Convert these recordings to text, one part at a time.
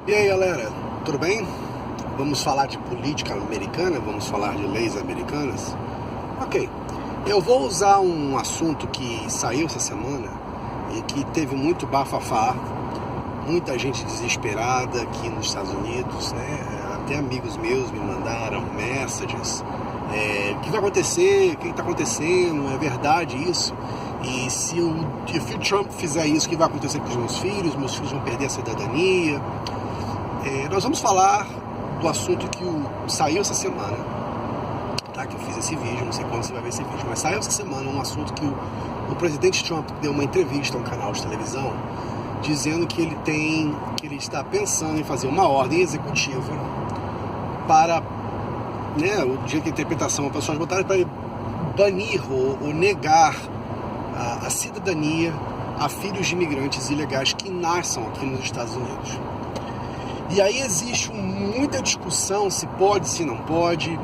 E aí, galera, tudo bem? Vamos falar de política americana? Vamos falar de leis americanas? Ok, eu vou usar um assunto que saiu essa semana e que teve muito bafafá, muita gente desesperada aqui nos Estados Unidos, né? Até amigos meus me mandaram messages. O que vai acontecer? O que está acontecendo? É verdade isso? E se o Trump fizer isso, o que vai acontecer com os meus filhos? Meus filhos vão perder a cidadania? Nós vamos falar do assunto que saiu essa semana, tá? Que eu fiz esse vídeo, não sei quando você vai ver esse vídeo, mas saiu essa semana um assunto que o presidente Trump deu uma entrevista a um canal de televisão dizendo que ele está pensando em fazer uma ordem executiva para, né, o dia que a interpretação as pessoas botaram para banir ou negar a cidadania a filhos de imigrantes ilegais que nasçam aqui nos Estados Unidos. E aí existe muita discussão se pode, se não pode.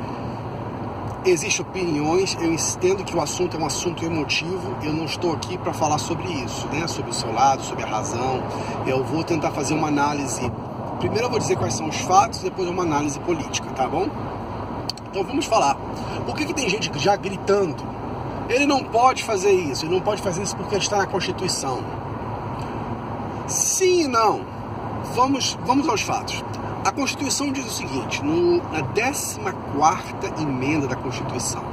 Existem opiniões, eu entendo que o assunto é um assunto emotivo, eu não estou aqui para falar sobre isso, né? Sobre o seu lado, sobre a razão. Eu vou tentar fazer uma análise. Primeiro eu vou dizer quais são os fatos, depois uma análise política, tá bom? Então vamos falar. Por que tem gente já gritando? Ele não pode fazer isso, ele não pode fazer isso porque está na Constituição. Sim e não. Vamos aos fatos. A Constituição diz o seguinte, na 14ª emenda da Constituição,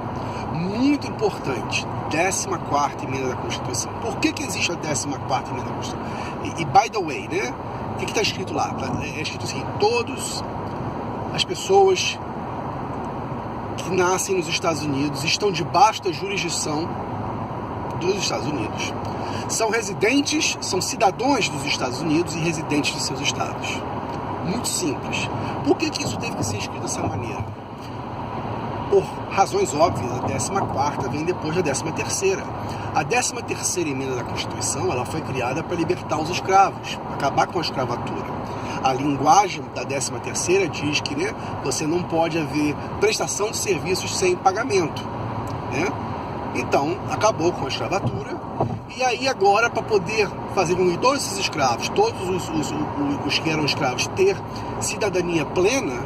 muito importante, 14ª emenda da Constituição. Por que existe a 14ª emenda da Constituição? E by the way, né? O que está escrito lá? É escrito assim, todas as pessoas que nascem nos Estados Unidos estão debaixo da jurisdição dos Estados Unidos. São residentes, são cidadãos dos Estados Unidos e residentes de seus estados. Muito simples. Por que isso teve que ser escrito dessa maneira? Por razões óbvias, a 14ª vem depois da 13ª. A 13ª emenda da Constituição, ela foi criada para libertar os escravos, acabar com a escravatura. A linguagem da 13ª diz que, né, você não pode haver prestação de serviços sem pagamento, né? Então, acabou com a escravatura. E aí agora, para poder fazer com que todos esses escravos, todos os que eram escravos, ter cidadania plena,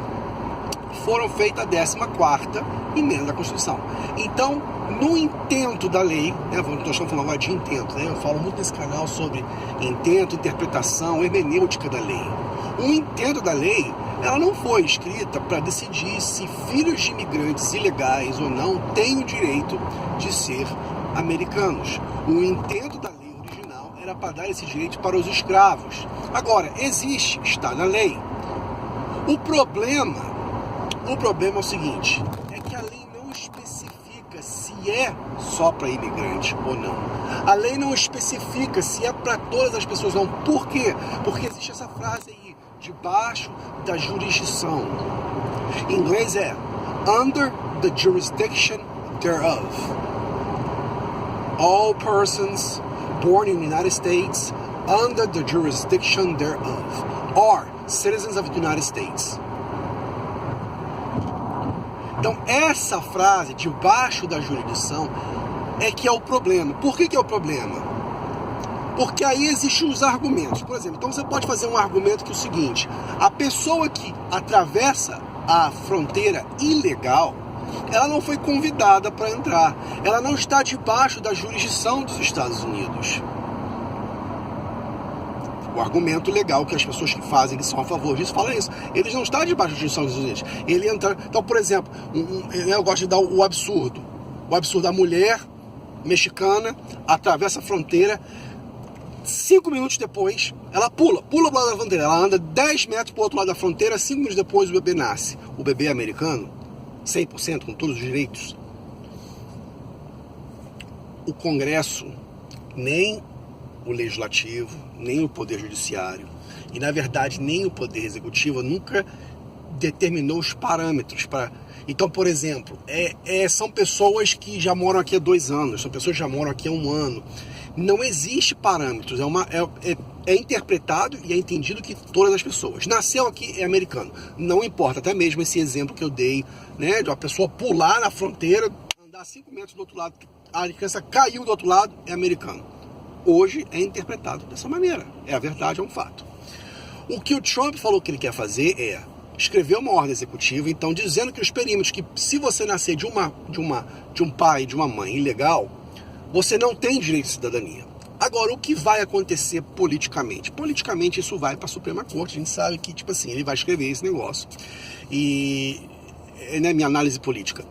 foram feitas a 14ª emenda da Constituição. Então, no intento da lei, né, nós estamos falando agora de intento, né, eu falo muito nesse canal sobre intento, interpretação, hermenêutica da lei. O intento da lei, ela não foi escrita para decidir se filhos de imigrantes ilegais ou não têm o direito de ser americanos. O intento da lei original era para dar esse direito para os escravos. Agora, está na lei. O problema é o seguinte, é que a lei não especifica se é só para imigrante ou não. A lei não especifica se é para todas as pessoas ou não. Por quê? Porque existe essa frase aí, debaixo da jurisdição. Em inglês é under the jurisdiction thereof. All persons born in the United States under the jurisdiction thereof are citizens of the United States. Então essa frase, debaixo da jurisdição, é que é o problema. Por que é o problema? Porque aí existem os argumentos. Por exemplo, então você pode fazer um argumento que é o seguinte, a pessoa que atravessa a fronteira ilegal, ela não foi convidada para entrar. Ela não está debaixo da jurisdição dos Estados Unidos. O argumento legal que as pessoas que fazem, que são a favor disso, falam isso. Eles não estão debaixo da jurisdição dos Estados Unidos. Ele entra... Então, por exemplo, eu gosto de dar o absurdo. O absurdo da mulher mexicana atravessa a fronteira, 5 minutos depois, ela pula pro lado da fronteira. Ela anda 10 metros pro outro lado da fronteira, 5 minutos depois o bebê nasce. O bebê é americano, 100%, com todos os direitos. O Congresso, nem o Legislativo, nem o Poder Judiciário, e na verdade nem o Poder Executivo nunca determinou os parâmetros para... Então, por exemplo, são pessoas que já moram aqui há 2 anos, são pessoas que já moram aqui há 1 ano. Não existe parâmetros, é interpretado e é entendido que todas as pessoas. Nasceu aqui, é americano. Não importa, até mesmo esse exemplo que eu dei, né, de uma pessoa pular na fronteira, andar 5 metros do outro lado, a criança caiu do outro lado, é americano. Hoje é interpretado dessa maneira. É a verdade, é um fato. O que o Trump falou que ele quer fazer é escrever uma ordem executiva, então dizendo que os perímetros, que se você nascer de um pai e de uma mãe ilegal, você não tem direito de cidadania. Agora, o que vai acontecer politicamente? Politicamente isso vai para a Suprema Corte, a gente sabe que, tipo assim, ele vai escrever esse negócio. E, né, minha análise política.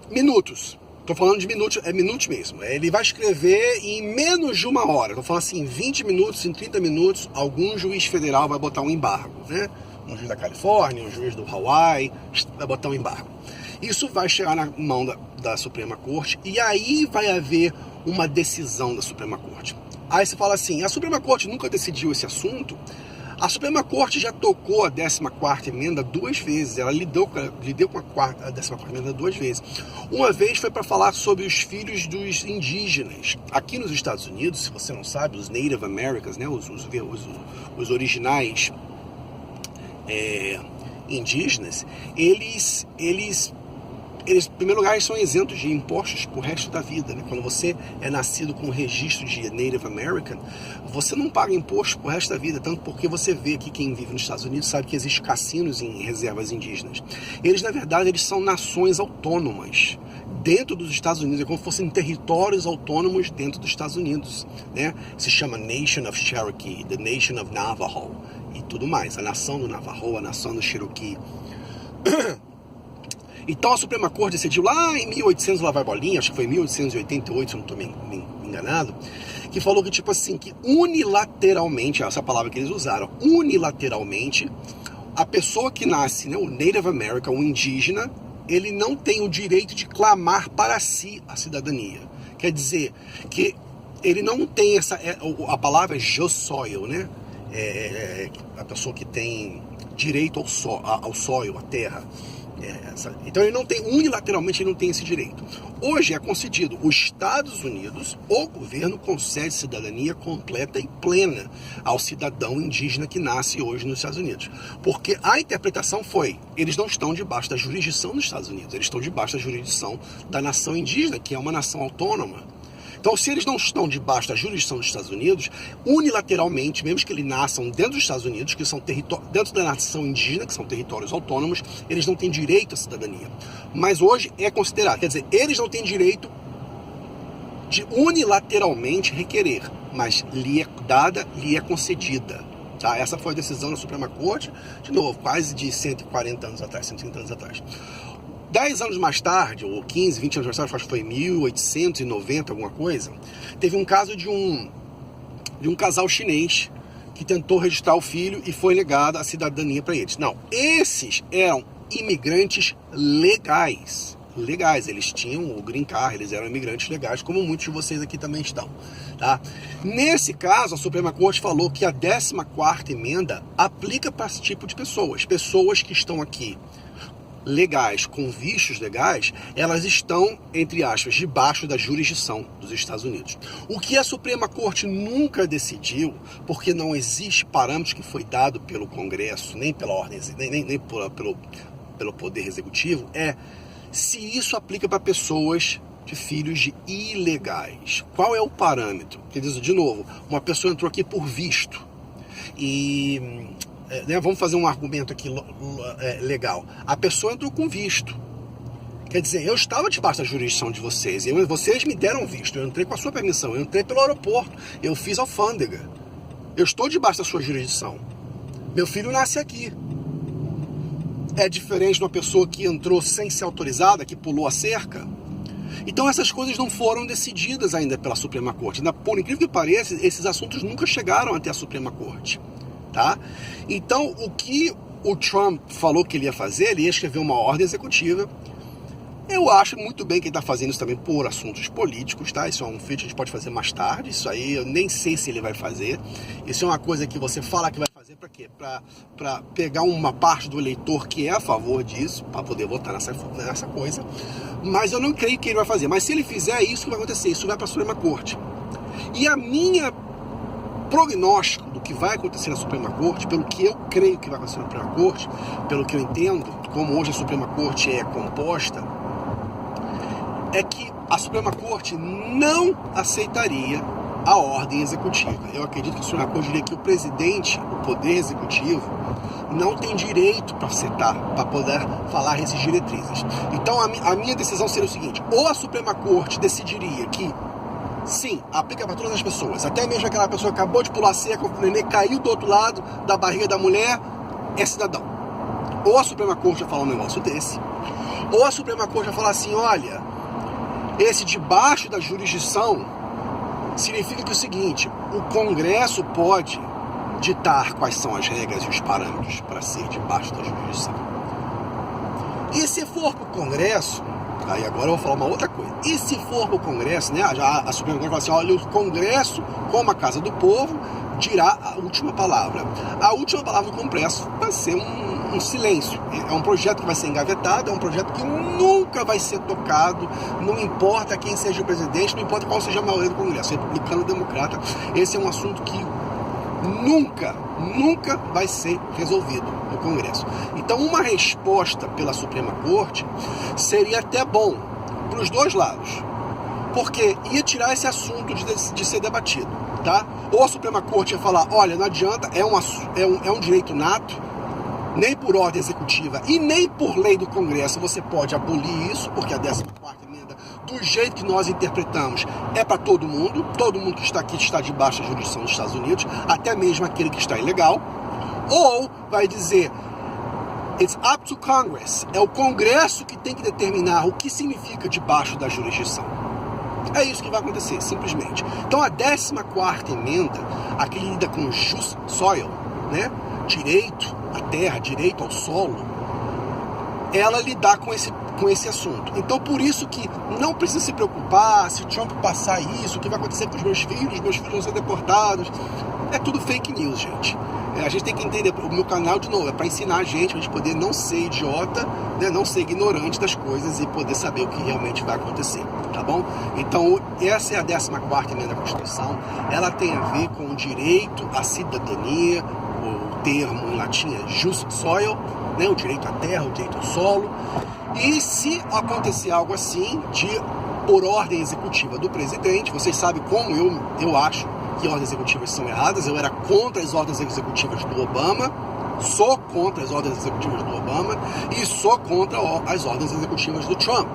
Minutos. Tô falando de minutos, é minutos mesmo. Ele vai escrever em menos de uma hora. Tô falando assim, em 20 minutos, em 30 minutos, algum juiz federal vai botar um embargo, né? Um juiz da Califórnia, um juiz do Hawaii, vai botar um embargo. Isso vai chegar na mão da Suprema Corte e aí vai haver uma decisão da Suprema Corte. Aí você fala assim, a Suprema Corte nunca decidiu esse assunto. A Suprema Corte já tocou a 14ª emenda 2 vezes, ela lidou com a 14ª emenda 2 vezes. Uma vez foi para falar sobre os filhos dos indígenas. Aqui nos Estados Unidos, se você não sabe, os Native Americans, né, os originais indígenas, eles, em primeiro lugar, eles são isentos de impostos pro resto da vida, né? Quando você é nascido com o registro de Native American, você não paga imposto pro resto da vida, tanto porque você vê que quem vive nos Estados Unidos sabe que existem cassinos em reservas indígenas. Eles, na verdade, eles são nações autônomas dentro dos Estados Unidos, é como se fossem territórios autônomos dentro dos Estados Unidos, né? Se chama Nation of Cherokee, the Nation of Navajo e tudo mais, a nação do Navajo, a nação do Cherokee. Então a Suprema Corte decidiu lá em 1800, lá vai bolinha, acho que foi em 1888, se eu não estou me enganado, que falou que, tipo assim, que unilateralmente, essa palavra que eles usaram, unilateralmente, a pessoa que nasce, né, o Native American, o indígena, ele não tem o direito de clamar para si a cidadania. Quer dizer, que ele não tem a palavra é Josoil, né? A pessoa que tem direito ao soil, à terra. Então ele não tem, unilateralmente ele não tem esse direito. Hoje é concedido, os Estados Unidos, o governo concede cidadania completa e plena ao cidadão indígena que nasce hoje nos Estados Unidos. Porque a interpretação foi, eles não estão debaixo da jurisdição dos Estados Unidos, eles estão debaixo da jurisdição da nação indígena, que é uma nação autônoma. Então, se eles não estão debaixo da jurisdição dos Estados Unidos, unilateralmente, mesmo que eles nasçam dentro dos Estados Unidos, que são dentro da nação indígena, que são territórios autônomos, eles não têm direito à cidadania. Mas hoje é considerado, quer dizer, eles não têm direito de unilateralmente requerer, mas lhe é concedida. Tá? Essa foi a decisão da Suprema Corte, de novo, quase de 140 anos atrás, 130 anos atrás. 10 anos mais tarde, ou 15, 20 anos mais tarde, acho que foi em 1890, alguma coisa, teve um caso de um casal chinês que tentou registrar o filho e foi negada a cidadania para eles. Não, esses eram imigrantes legais. Eles tinham o green card, eles eram imigrantes legais, como muitos de vocês aqui também estão. Tá? Nesse caso, a Suprema Corte falou que a 14ª emenda aplica para esse tipo de pessoas que estão aqui legais, com vistos legais, elas estão, entre aspas, debaixo da jurisdição dos Estados Unidos. O que a Suprema Corte nunca decidiu, porque não existe parâmetro que foi dado pelo Congresso, nem pela ordem, nem pelo Poder Executivo, é se isso aplica para pessoas de filhos de ilegais. Qual é o parâmetro? Quer dizer, de novo, uma pessoa entrou aqui por visto e... vamos fazer um argumento aqui legal. A pessoa entrou com visto. Quer dizer, eu estava debaixo da jurisdição de vocês. Vocês me deram visto. Eu entrei com a sua permissão. Eu entrei pelo aeroporto. Eu fiz alfândega. Eu estou debaixo da sua jurisdição. Meu filho nasce aqui. É diferente de uma pessoa que entrou sem ser autorizada, que pulou a cerca. Então essas coisas não foram decididas ainda pela Suprema Corte. Por incrível que pareça, esses assuntos nunca chegaram até a Suprema Corte. Tá? Então, o que o Trump falou que ele ia fazer, ele ia escrever uma ordem executiva. Eu acho muito bem que ele está fazendo isso também por assuntos políticos, tá? Isso é um feito que a gente pode fazer mais tarde. Isso aí eu nem sei se ele vai fazer. Isso é uma coisa que você fala que vai fazer para quê? Para pegar uma parte do eleitor que é a favor disso, para poder votar nessa coisa. Mas eu não creio que ele vai fazer. Mas se ele fizer, isso vai acontecer. Isso vai para a Suprema Corte. E a minha prognóstico do que vai acontecer na Suprema Corte, pelo que eu creio que vai acontecer na Suprema Corte, pelo que eu entendo, como hoje a Suprema Corte é composta, é que a Suprema Corte não aceitaria a ordem executiva. Eu acredito que a Suprema Corte diria que o presidente poder executivo não tem direito para setar, para poder falar essas diretrizes. Então a minha decisão seria o seguinte: ou a Suprema Corte decidiria que sim, aplica para todas as pessoas, até mesmo aquela pessoa que acabou de pular cerca, o neném caiu do outro lado da barriga da mulher, é cidadão. Ou a Suprema Corte vai falar um negócio desse, ou a Suprema Corte vai falar assim: olha, esse debaixo da jurisdição significa que é o seguinte, o Congresso pode ditar quais são as regras e os parâmetros para ser debaixo da jurisdição. E se for para o Congresso, aí agora eu vou falar uma outra coisa, e se for para o Congresso, né, já a Suprema Corte fala assim: olha, o Congresso, como a Casa do Povo, dirá a última palavra. A última palavra do Congresso vai ser um silêncio. É um projeto que vai ser engavetado, é um projeto que nunca vai ser tocado, não importa quem seja o presidente, não importa qual seja a maioria do Congresso, republicano ou democrata, esse é um assunto que nunca vai ser resolvido no Congresso. Então uma resposta pela Suprema Corte seria até bom para os dois lados, porque ia tirar esse assunto de ser debatido, tá? Ou a Suprema Corte ia falar: olha, não adianta, é um direito nato, nem por ordem executiva e nem por lei do Congresso você pode abolir isso, porque a 14ª emenda, do jeito que nós interpretamos, é para todo mundo que está aqui está debaixo da jurisdição dos Estados Unidos, até mesmo aquele que está ilegal. Ou vai dizer: it's up to Congress, é o Congresso que tem que determinar o que significa debaixo da jurisdição. É isso que vai acontecer, simplesmente. Então a 14ª emenda, a que lida com just soil, né? Direito à terra, direito ao solo, ela lidar com esse assunto. Então por isso que não precisa se preocupar se o Trump passar isso, o que vai acontecer com os meus filhos vão ser deportados. É tudo fake news, gente. A gente tem que entender, o meu canal, de novo, é para ensinar a gente poder não ser idiota, né, não ser ignorante das coisas e poder saber o que realmente vai acontecer, tá bom? Então, essa é a 14ª emenda da Constituição, ela tem a ver com o direito à cidadania, o termo em latim é jus soil, né, o direito à terra, o direito ao solo, e se acontecer algo assim, por ordem executiva do presidente, vocês sabem como eu acho que ordens executivas são erradas. Eu era contra as ordens executivas do Obama, sou contra as ordens executivas do Obama e sou contra as ordens executivas do Trump.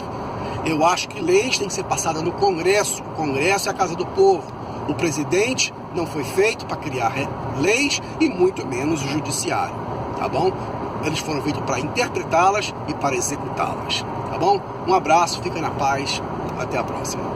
Eu acho que leis têm que ser passadas no Congresso. O Congresso é a casa do povo. O presidente não foi feito para criar leis e muito menos o judiciário, tá bom? Eles foram feitos para interpretá-las e para executá-las, tá bom? Um abraço, fica na paz, até a próxima.